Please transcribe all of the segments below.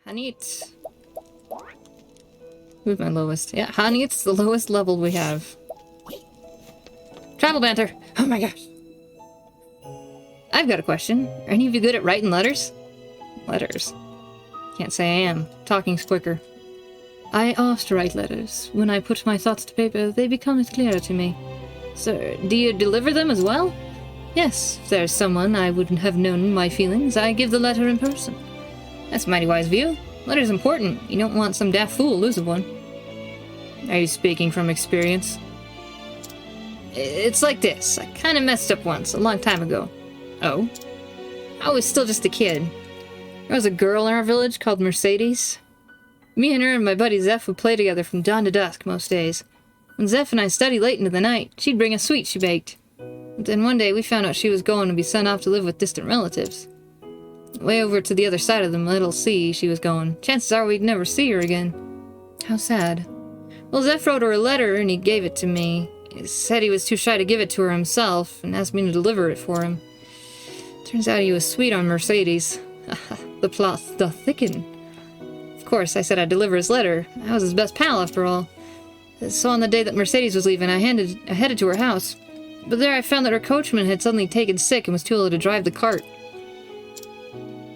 Hanit. Who's my lowest? Yeah, Hanit's the lowest level we have. Travel banter! Oh my gosh. I've got a question. Are any of you good at writing letters? Letters. Can't say I am. Talking's quicker. I oft write letters. When I put my thoughts to paper, they become clearer to me. Sir, do you deliver them as well? Yes, if there's someone I wouldn't have known my feelings, I give the letter in person. That's a mighty wise view. Letter's important. You don't want some daft fool losing one. Are you speaking from experience? It's like this. I kinda messed up once, a long time ago. Oh? I was still just a kid. There was a girl in our village called Mercedes. Me and her and my buddy Zeph would play together from dawn to dusk most days. When Zeph and I studied late into the night, she'd bring us sweets she baked. But then one day we found out she was going to be sent off to live with distant relatives. Way over to the other side of the Middle Sea she was going. Chances are we'd never see her again. How sad. Well, Zeph wrote her a letter and he gave it to me. He said he was too shy to give it to her himself and asked me to deliver it for him. Turns out he was sweet on Mercedes. The plot doth thicken. Of course, I said I'd deliver his letter. I was his best pal, after all. So on the day that Mercedes was leaving, I headed to her house. But there I found that her coachman had suddenly taken sick and was too ill to drive the cart.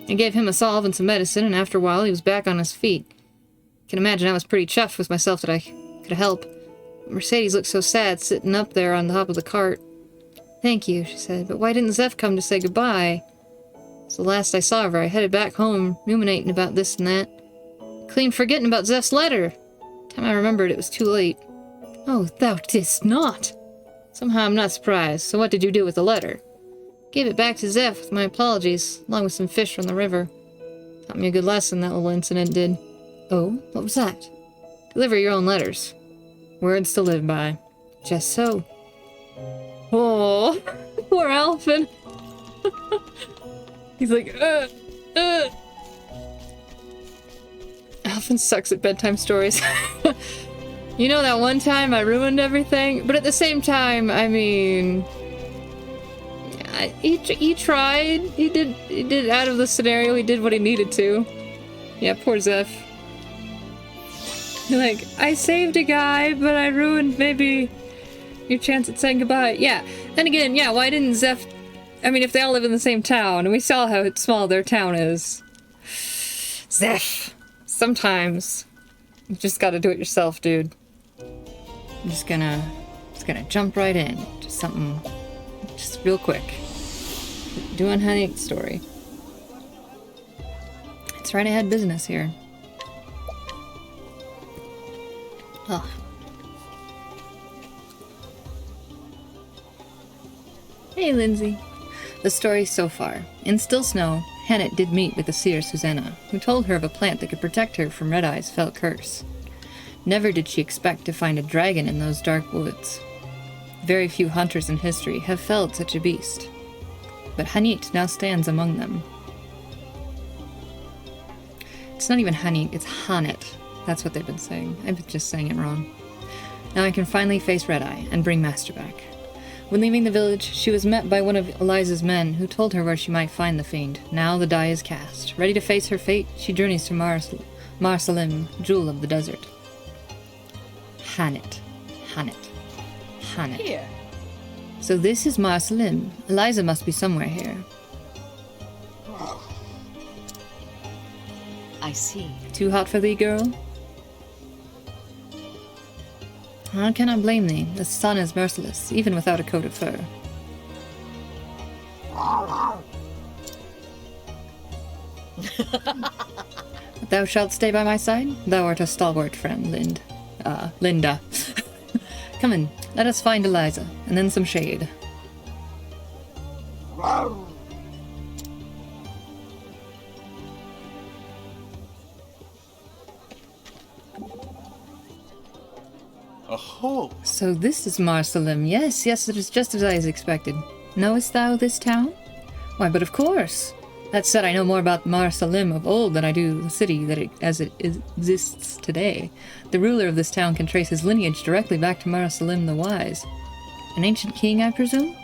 I gave him a salve and some medicine, and after a while he was back on his feet. You can imagine I was pretty chuffed with myself that I could help. Mercedes looked so sad sitting up there on the top of the cart. Thank you, she said, but why didn't Zeph come to say goodbye? So the last I saw of her, I headed back home, ruminating about this and that. Clean forgetting about Zeph's letter. Time I remembered, it was too late. Oh, thou didst not! Somehow I'm not surprised. So what did you do with the letter? Gave it back to Zeph with my apologies, along with some fish from the river. Taught me a good lesson, that little incident did. Oh, what was that? Deliver your own letters. Words to live by. Just so. Oh, poor Alphen. He's like, Alphen sucks at bedtime stories. You know that one time I ruined everything? But at the same time, I mean... He tried. He did out of the scenario, he did what he needed to. Yeah, poor Zeph. Like, I saved a guy, but I ruined maybe your chance at saying goodbye. Yeah, and again, yeah, why didn't Zeph... I mean, if they all live in the same town, and we saw how small their town is. Zeph! Sometimes, you just gotta do it yourself, dude. I'm just gonna jump right in. Just something, just real quick. Doing Hanit's story. It's right ahead business here. Ugh. Hey, Lindsay. The story so far. In Still Snow, Hanit did meet with the seer Susanna, who told her of a plant that could protect her from Red Eye's fell curse. Never did she expect to find a dragon in those dark woods. Very few hunters in history have felled such a beast. But Hanit now stands among them. It's not even Hanit, it's Hanit. That's what they've been saying. I've been just saying it wrong. Now I can finally face Red Eye and bring Master back. When leaving the village, she was met by one of Eliza's men, who told her where she might find the fiend. Now the die is cast. Ready to face her fate, she journeys to Marsalim, Jewel of the Desert. Hanit. Hanit. Hanit. Here. So this is Marsalim. Eliza must be somewhere here. I see. Too hot for thee, girl? How can I blame thee? The sun is merciless, even without a coat of fur. But thou shalt stay by my side? Thou art a stalwart friend, Linda. Come in, let us find Eliza, and then some shade. Oh. So this is Marsalim. Yes, it is just as I expected. Knowest thou this town? Why, but of course. That said, I know more about Marsalim of old than I do the city as it exists today. The ruler of this town can trace his lineage directly back to Marsalim the Wise. An ancient king, I presume?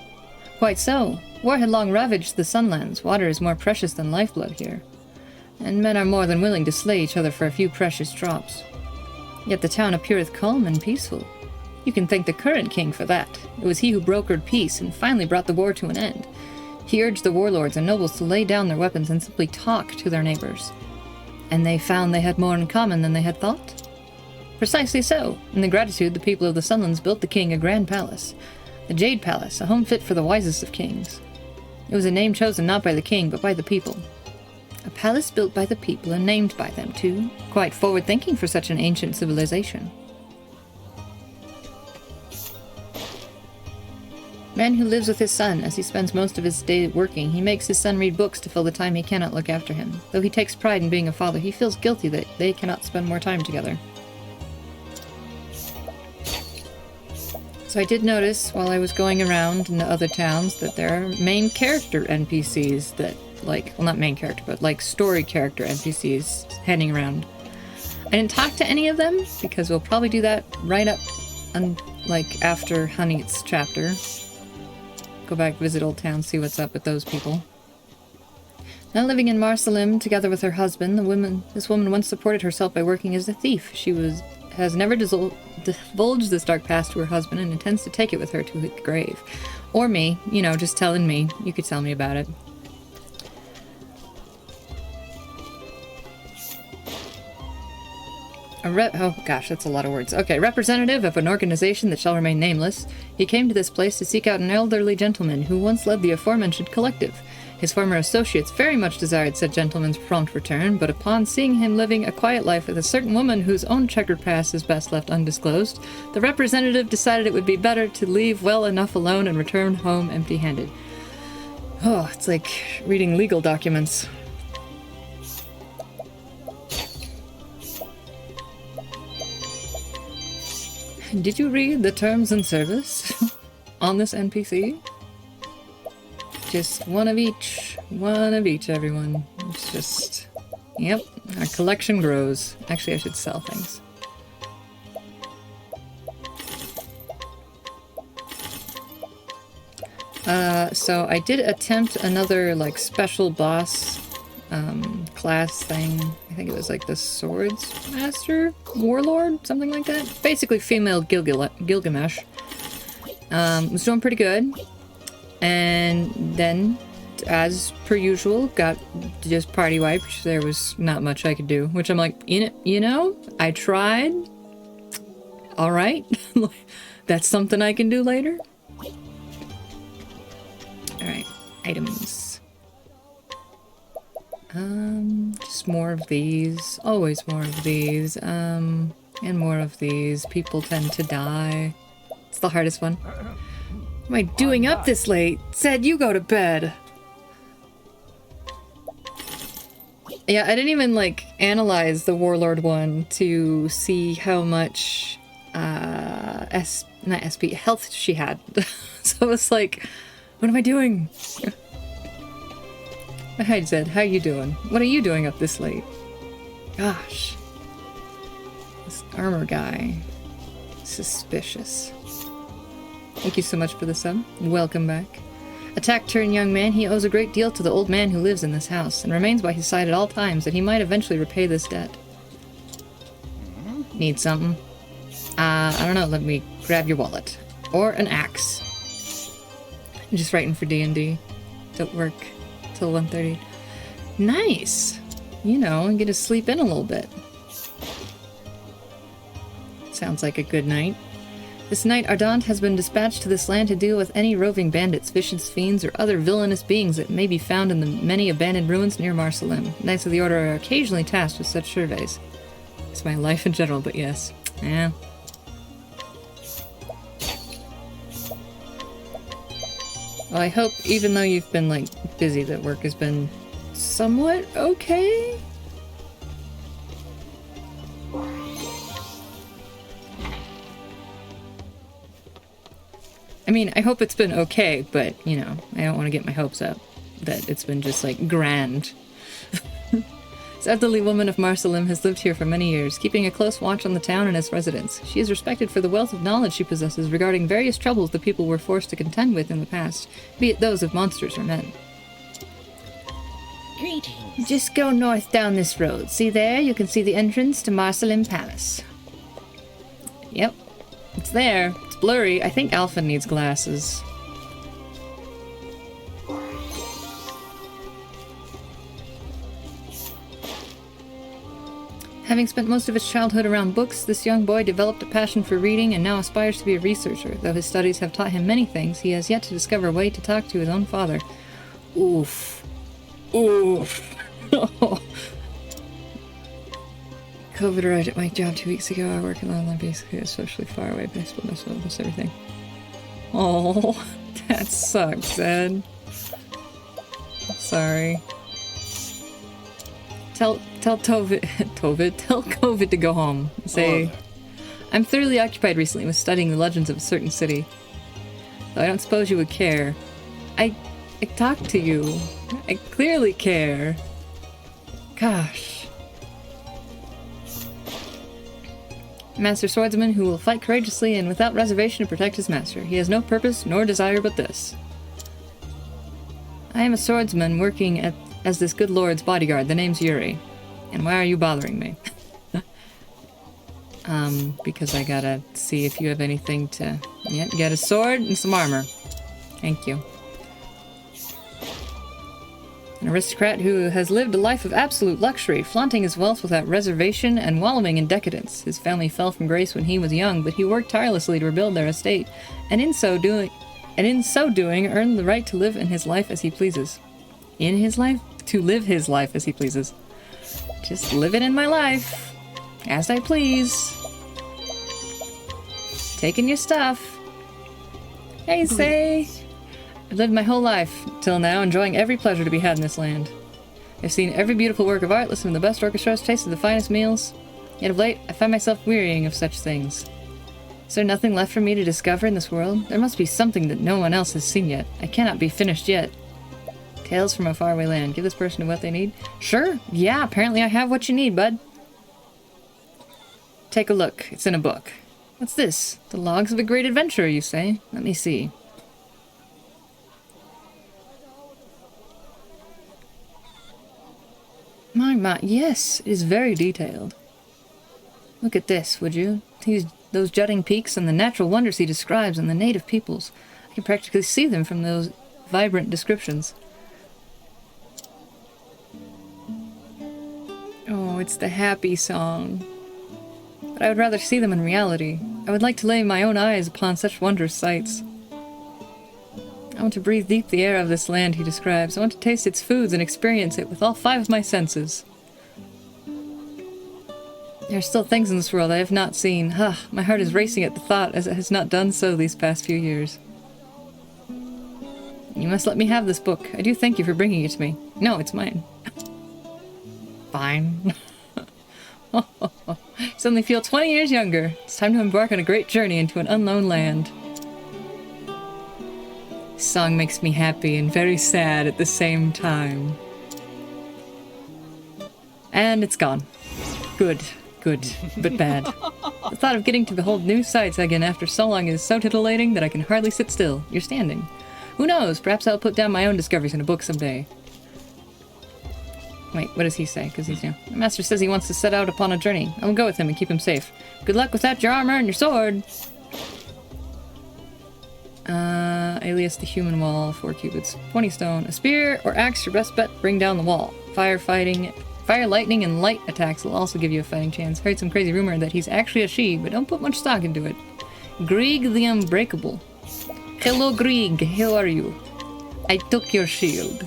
Quite so. War had long ravaged the Sunlands. Water is more precious than lifeblood here. and men are more than willing to slay each other for a few precious drops. Yet the town appeareth calm and peaceful. You can thank the current king for that. It was he who brokered peace and finally brought the war to an end. He urged the warlords and nobles to lay down their weapons and simply talk to their neighbors. And they found they had more in common than they had thought? Precisely so. In the gratitude, the people of the Sunlands built the king a grand palace. The Jade Palace, a home fit for the wisest of kings. It was a name chosen not by the king, but by the people. A palace built by the people and named by them, too. Quite forward-thinking for such an ancient civilization. Man who lives with his son, as he spends most of his day working. He makes his son read books to fill the time he cannot look after him. Though he takes pride in being a father, he feels guilty that they cannot spend more time together. So I did notice while I was going around in the other towns that there are main character NPCs that, like, well, not main character, but like story character NPCs heading around. I didn't talk to any of them because we'll probably do that right up like after Hanit's chapter. Go back, visit Old Town, see what's up with those people. Now living in Marsalim together with her husband, this woman once supported herself by working as a thief. She has never divulged this dark past to her husband and intends to take it with her to the grave. Or me, you know, just telling me. You could tell me about it. Oh gosh, that's a lot of words. Okay, representative of an organization that shall remain nameless. He came to this place to seek out an elderly gentleman who once led the aforementioned collective. His former associates very much desired said gentleman's prompt return, but upon seeing him living a quiet life with a certain woman whose own checkered past is best left undisclosed, the representative decided it would be better to leave well enough alone and return home empty-handed. Oh, it's like reading legal documents. Did you read the terms and service on this NPC? Just one of each, everyone. It's just, yep, our collection grows. Actually, I should sell things. So I did attempt another, like, special boss class thing. I think it was like the Swords Master? Warlord? Something like that. Basically female Gilgamesh. Was doing pretty good. And then, as per usual, got just party wiped. There was not much I could do. Which I'm like, you know, I tried. Alright. That's something I can do later. Alright. Items. Just more of these. Always more of these. And more of these. People tend to die. It's the hardest one. What am I doing up this late? Said you go to bed. Yeah, I didn't even, like, analyze the Warlord one to see how much, not SP, health she had. So it's like, what am I doing? Hi, Zed. How you doing? What are you doing up this late? Gosh. This armor guy. Suspicious. Thank you so much for the sub. Welcome back. A taciturn young man, he owes a great deal to the old man who lives in this house, and remains by his side at all times that he might eventually repay this debt. Need something? I don't know, let me grab your wallet. Or an axe. I'm just writing for D&D. Don't work till 1:30. Nice! You know, and get to sleep in a little bit. Sounds like a good night. This night, Ardant has been dispatched to this land to deal with any roving bandits, vicious fiends, or other villainous beings that may be found in the many abandoned ruins near Marsalim. Knights of the Order are occasionally tasked with such surveys. It's my life in general, but yes. Yeah. Well, I hope, even though you've been, like, busy, that work has been somewhat okay? I mean, I hope it's been okay, but, you know, I don't want to get my hopes up that it's been just, like, grand. This elderly woman of Marsalim has lived here for many years, keeping a close watch on the town and its residents. She is respected for the wealth of knowledge she possesses regarding various troubles the people were forced to contend with in the past, be it those of monsters or men. Greetings. Just go north down this road. See there? You can see the entrance to Marceline Palace. Yep. It's there. It's blurry. I think Alpha needs glasses. Having spent most of his childhood around books, this young boy developed a passion for reading and now aspires to be a researcher. Though his studies have taught him many things, he has yet to discover a way to talk to his own father. Oof. Oof. COVID arrived at my job 2 weeks ago. I work in online basically, especially far away, but I split myself almost everything. Oh, that sucks, Ed. Sorry. Tell COVID to go home. Say, I'm thoroughly occupied recently with studying the legends of a certain city. Though I don't suppose you would care. I talk to you. I clearly care. Gosh. Master swordsman who will fight courageously and without reservation to protect his master. He has no purpose nor desire but this. I am a swordsman working as this good lord's bodyguard. The name's Yuri. And why are you bothering me? Because I gotta see if you have anything to... Yeah, you got a sword and some armor. Thank you. An aristocrat who has lived a life of absolute luxury, flaunting his wealth without reservation and wallowing in decadence. His family fell from grace when he was young, but he worked tirelessly to rebuild their estate, and in so doing earned the right to live in his life as he pleases. In his life? To live his life as he pleases. Just live it in my life. As I please. Taking your stuff. Hey, say. I've lived my whole life, till now, enjoying every pleasure to be had in this land. I've seen every beautiful work of art, listened to the best orchestras, tasted the finest meals. Yet of late, I find myself wearying of such things. Is there nothing left for me to discover in this world? There must be something that no one else has seen yet. I cannot be finished yet. Tales from a faraway land. Give this person what they need? Sure. Yeah, apparently I have what you need, bud. Take a look. It's in a book. What's this? The logs of a great adventurer, you say? Let me see. My, yes, it is very detailed. Look at this, would you? Those jutting peaks and the natural wonders he describes and the native peoples. I can practically see them from those vibrant descriptions. Oh, it's the happy song. But I would rather see them in reality. I would like to lay my own eyes upon such wondrous sights. I want to breathe deep the air of this land he describes. I want to taste its foods and experience it with all 5 of my senses. There are still things in this world I have not seen. My heart is racing at the thought, as it has not done so these past few years. You must let me have this book. I do thank you for bringing it to me. No, it's mine. Fine. Suddenly feel 20 years younger. It's time to embark on a great journey into an unknown land. This song makes me happy and very sad at the same time. And it's gone. Good, but bad. The thought of getting to behold new sights again after so long is so titillating that I can hardly sit still. You're standing. Who knows? Perhaps I'll put down my own discoveries in a book someday. Wait, what does he say? Because he's new. The master says he wants to set out upon a journey. I will go with him and keep him safe. Good luck without your armor and your sword! Alias the human wall, 4 cubits, 20 stone. A spear or axe, your best bet, bring down the wall. Fire, lightning, and light attacks will also give you a fighting chance. Heard some crazy rumor that he's actually a she, but don't put much stock into it. Grieg the Unbreakable. Hello, Grieg. How are you? I took your shield.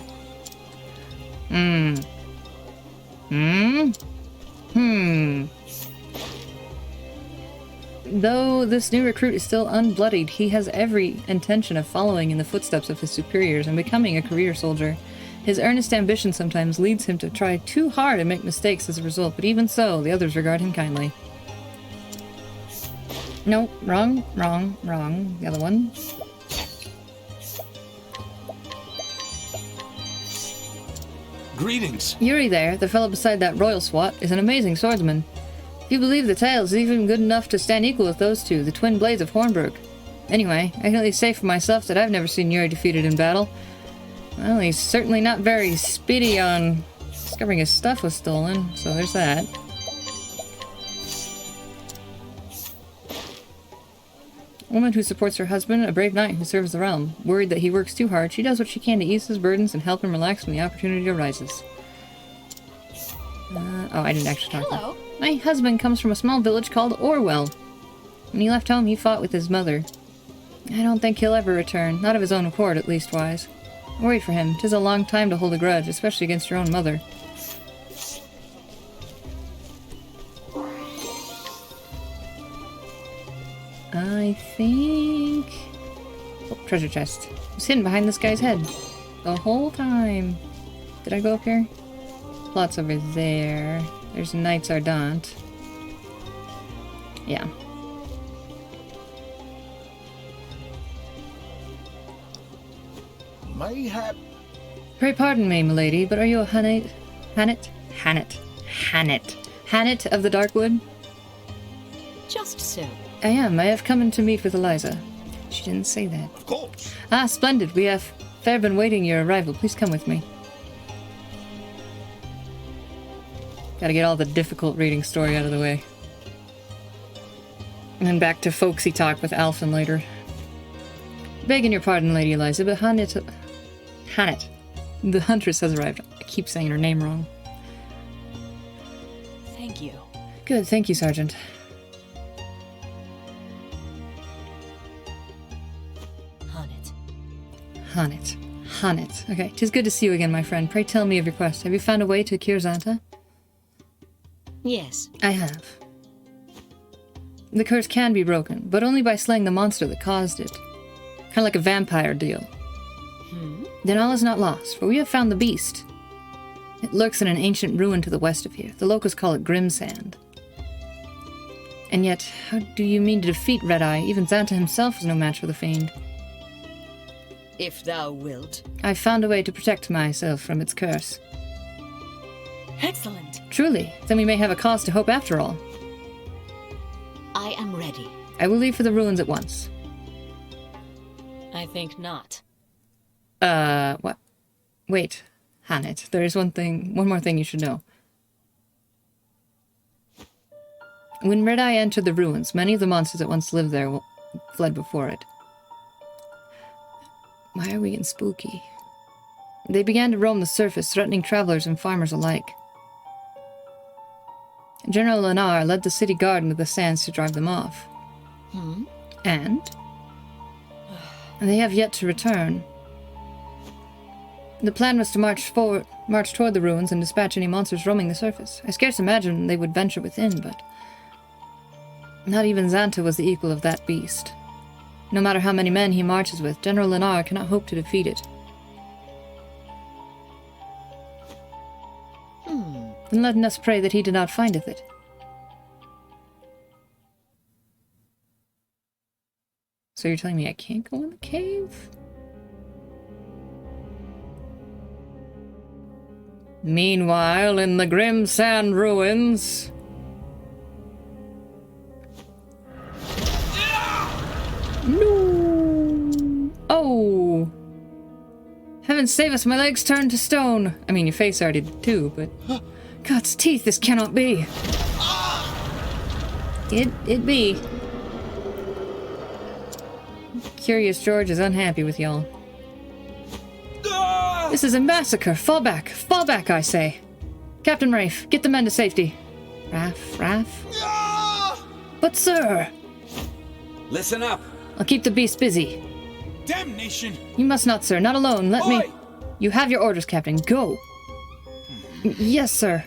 Though this new recruit is still unbloodied, he has every intention of following in the footsteps of his superiors and becoming a career soldier. His earnest ambition sometimes leads him to try too hard and make mistakes as a result, but even so, the others regard him kindly. No, wrong. The other one. Greetings. Yuri there, the fellow beside that royal swat, is an amazing swordsman. If you believe the tales, he's even good enough to stand equal with those two, the twin blades of Hornbrook. Anyway, I can at least say for myself that I've never seen Yuri defeated in battle. Well, he's certainly not very speedy on discovering his stuff was stolen, so there's that. A woman who supports her husband, a brave knight who serves the realm. Worried that he works too hard, she does what she can to ease his burdens and help him relax when the opportunity arises. Oh, I didn't actually talk. Hello. My husband comes from a small village called Orwell. When he left home, he fought with his mother. I don't think he'll ever return, not of his own accord, at least wise. I'm worried for him. 'Tis a long time to hold a grudge, especially against your own mother. I think... Oh, treasure chest. It was hidden behind this guy's head. The whole time. Did I go up here? Plot's over there. There's Knights Ardent. Yeah. Mayhap. Pray pardon me, milady, but are you a Hannet of the Darkwood? Just so. I am. I have come in to meet with Eliza. She didn't say that. Of course. Ah, splendid. We have fair been waiting your arrival. Please come with me. Gotta get all the difficult reading story out of the way. And then back to folksy talk with Alphen later. Begging your pardon, Lady Eliza, but Hannet, the huntress has arrived. I keep saying her name wrong. Thank you. Good, thank you, Sergeant. Hannet. Okay, 'tis good to see you again, my friend. Pray tell me of your quest. Have you found a way to cure Xanta? Yes. I have. The curse can be broken, but only by slaying the monster that caused it. Kind of like a vampire deal. Then all is not lost, for we have found the beast. It lurks in an ancient ruin to the west of here. The locals call it Grimsand. And yet, how do you mean to defeat Red Eye? Even Xanta himself is no match for the fiend. If thou wilt. I've found a way to protect myself from its curse. Excellent. Truly, then we may have a cause to hope after all. I am ready. I will leave for the ruins at once. I think not. What? Wait, Hannet, there is one more thing you should know. When Red Eye entered the ruins, many of the monsters that once lived there fled before it. Why are we getting spooky? They began to roam the surface, threatening travelers and farmers alike. General Lenar led the city guard into the sands to drive them off. And they have yet to return. The plan was to march toward the ruins and dispatch any monsters roaming the surface. I scarce imagine they would venture within, but not even Xanta was the equal of that beast. No matter how many men he marches with, General Lenar cannot hope to defeat it. Then let us pray that he did not findeth it. So you're telling me I can't go in the cave? Meanwhile, in the Grimsand ruins... No! Oh! Heaven save us, my legs turned to stone. I mean, your face already did too, but... God's teeth, this cannot be. It be. Curious George is unhappy with y'all. This is a massacre. Fall back, I say. Captain Rafe, get the men to safety. Raff? But sir! Listen up. I'll keep the beast busy. Damnation! You must not, sir. Not alone. Let me... You have your orders, Captain. Go. Yes, sir.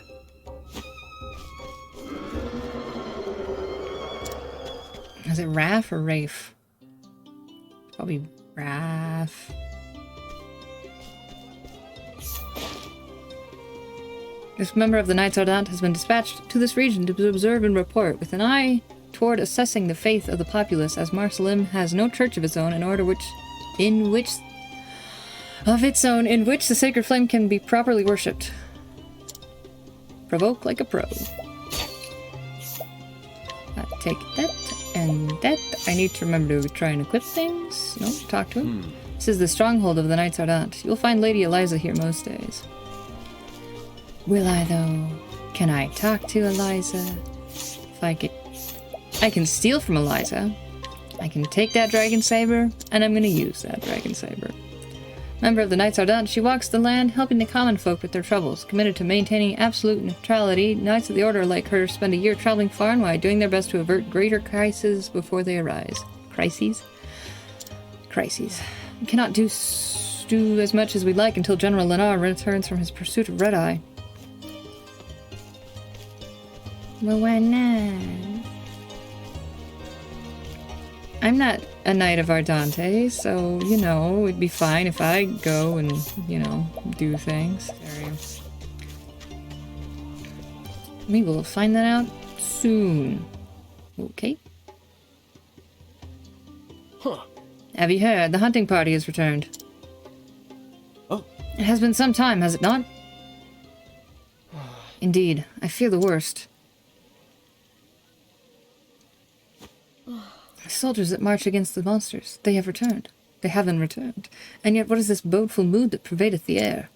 Is it Raff or Rafe? Probably Raff. This member of the Knights Ardent has been dispatched to this region to observe and report with an eye toward assessing the faith of the populace, as Marsalim has no church of its own in which the sacred flame can be properly worshipped. Provoke like a pro. Take that And that, I need to remember to try and equip things. No, talk to him. This is the stronghold of the Knights Ardent. You'll find Lady Eliza here most days. Will I, though? Can I talk to Eliza? If I can steal from Eliza. I can take that dragon saber, and I'm gonna use that dragon saber. Member of the Knights Ardent, she walks the land, helping the common folk with their troubles. Committed to maintaining absolute neutrality, Knights of the Order like her spend a year traveling far and wide, doing their best to avert greater crises before they arise. Crises? Crises. We cannot do as much as we'd like until General Lenar returns from his pursuit of Red-Eye. Well, why not? I'm not a Knight of Ardente, so, you know, it'd be fine if I go and, you know, do things. We will find that out soon. Okay. Huh. Have you heard? The hunting party has returned. Oh. It has been some time, has it not? Indeed. I fear the worst. The soldiers that march against the monsters, they have returned. They haven't returned. And yet what is this bodeful mood that pervadeth the air?